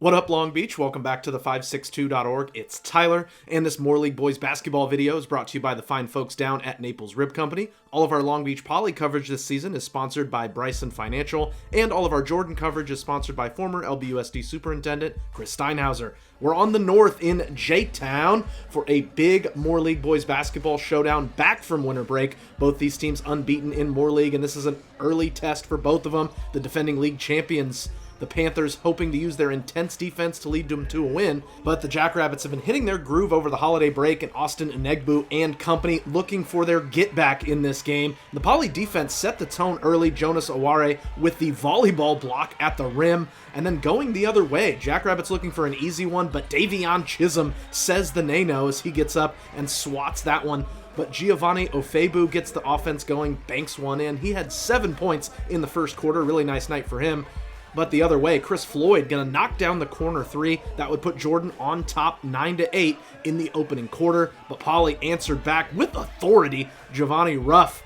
What up, Long Beach? Welcome back to the 562.org. It's Tyler, and this Moore League Boys basketball video is brought to you by the fine folks down at Naples Rib Company. All of our Long Beach Poly coverage this season is sponsored by Bryson Financial, and all of our Jordan coverage is sponsored by former LBUSD Superintendent Chris Steinhauser. We're on the north in J-Town for a big Moore League Boys basketball showdown back from winter break. Both these teams unbeaten in Moore League, and this is an early test for both of them. The defending league champions, the Panthers, hoping to use their intense defense to lead them to a win, but the Jackrabbits have been hitting their groove over the holiday break, and Austin Enegbu and company looking for their get back in this game. The Poly defense set the tone early. Jonas Aware with the volleyball block at the rim, and then going the other way. Jackrabbits looking for an easy one, but Davion Chisholm says the nay-no as he gets up and swats that one. But Giovanni Ofebu gets the offense going, banks one in. He had 7 points in the first quarter. Really nice night for him. But the other way, Chris Floyd gonna knock down the corner three. That would put Jordan on top 9-8 in the opening quarter. But Poly answered back with authority. Giovanni Ruff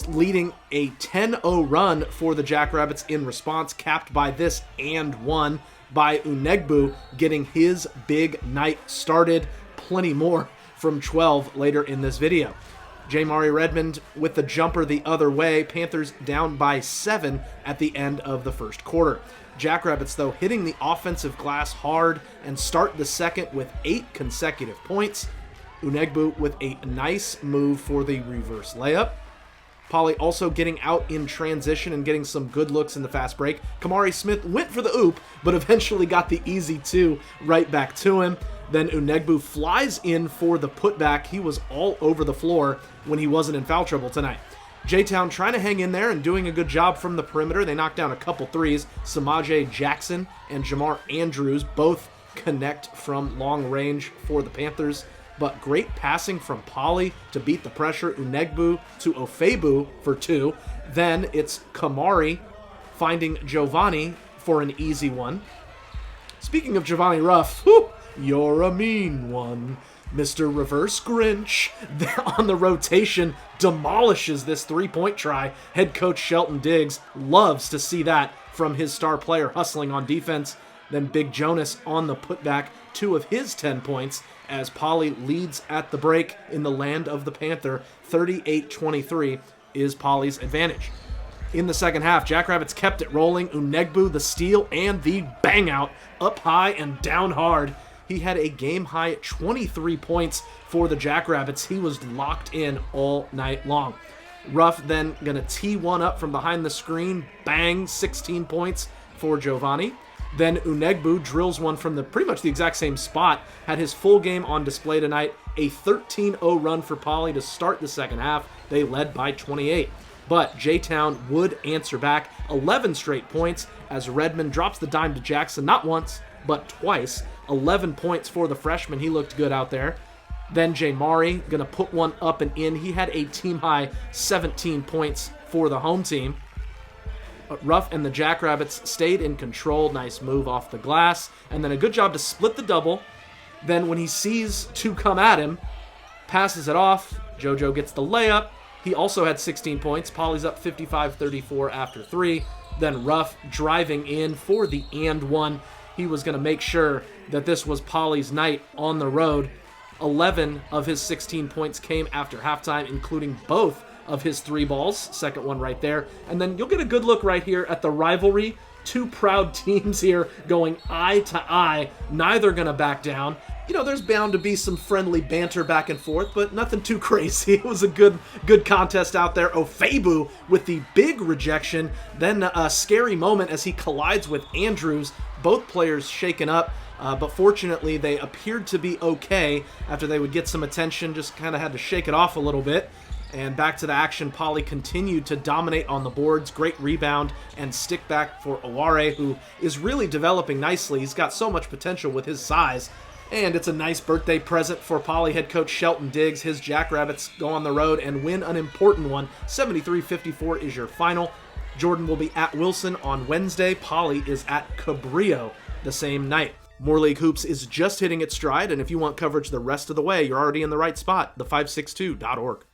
leading a 10-0 run for the Jackrabbits in response, capped by this and one by Enegbu getting his big night started. Plenty more from 12 later in this video. Jamari Redmond with the jumper the other way. Panthers down by 7 at the end of the first quarter. Jackrabbits, though, hitting the offensive glass hard and start the second with 8 consecutive points. Enegbu with a nice move for the reverse layup. Poly also getting out in transition and getting some good looks in the fast break. Kamari Smith went for the oop, but eventually got the easy two right back to him. Then Enegbu flies in for the putback. He was all over the floor when he wasn't in foul trouble tonight. J-Town trying to hang in there and doing a good job from the perimeter. They knocked down a couple threes. Samaje Jackson and Jamar Andrews both connect from long range for the Panthers. But great passing from Poly to beat the pressure. Enegbu to Ofebu for 2. Then it's Kamari finding Giovanni for an easy one. Speaking of Giovanni Ruff, you're a mean one. Mr. Reverse Grinch on the rotation demolishes this three-point try. Head coach Shelton Diggs loves to see that from his star player hustling on defense. Then Big Jonas on the putback, 2 of his 10 points as Poly leads at the break in the land of the Panther. 38-23 is Poly's advantage. In the second half, Jackrabbits kept it rolling. Enegbu, the steal, and the bang out, up high and down hard. He had a game-high 23 points for the Jackrabbits. He was locked in all night long. Ruff then going to tee one up from behind the screen. Bang, 16 points for Giovanni. Then Enegbu drills one from pretty much the exact same spot. Had his full game on display tonight. A 13-0 run for Poly to start the second half. They led by 28. But J-Town would answer back. 11 straight points as Redmond drops the dime to Jackson, not once, but twice. 11 points for the freshman. He looked good out there. Then Jamari going to put one up and in. He had a team-high 17 points for the home team. Ruff and the Jackrabbits stayed in control. Nice move off the glass. And then a good job to split the double. Then when he sees 2 come at him, passes it off. JoJo gets the layup. He also had 16 points. Poly's up 55-34 after 3. Then Ruff driving in for the and one. He was going to make sure that this was Poly's night on the road. 11 of his 16 points came after halftime, including both of his 3 balls. Second one right there. And then you'll get a good look right here at the rivalry. 2 proud teams here going eye to eye. Neither going to back down. You know, there's bound to be some friendly banter back and forth, but nothing too crazy. It was a good contest out there. Ofebu with the big rejection. Then a scary moment as he collides with Andrews. Both players shaken up, but fortunately they appeared to be okay after they would get some attention. Just kind of had to shake it off a little bit. And back to the action, Poly continued to dominate on the boards. Great rebound and stick back for Aware, who is really developing nicely. He's got so much potential with his size. And it's a nice birthday present for Poly head coach Shelton Diggs. His Jackrabbits go on the road and win an important one. 73-54 is your final. Jordan will be at Wilson on Wednesday. Poly is at Cabrillo the same night. Moore League Hoops is just hitting its stride, and if you want coverage the rest of the way, you're already in the right spot, the562.org.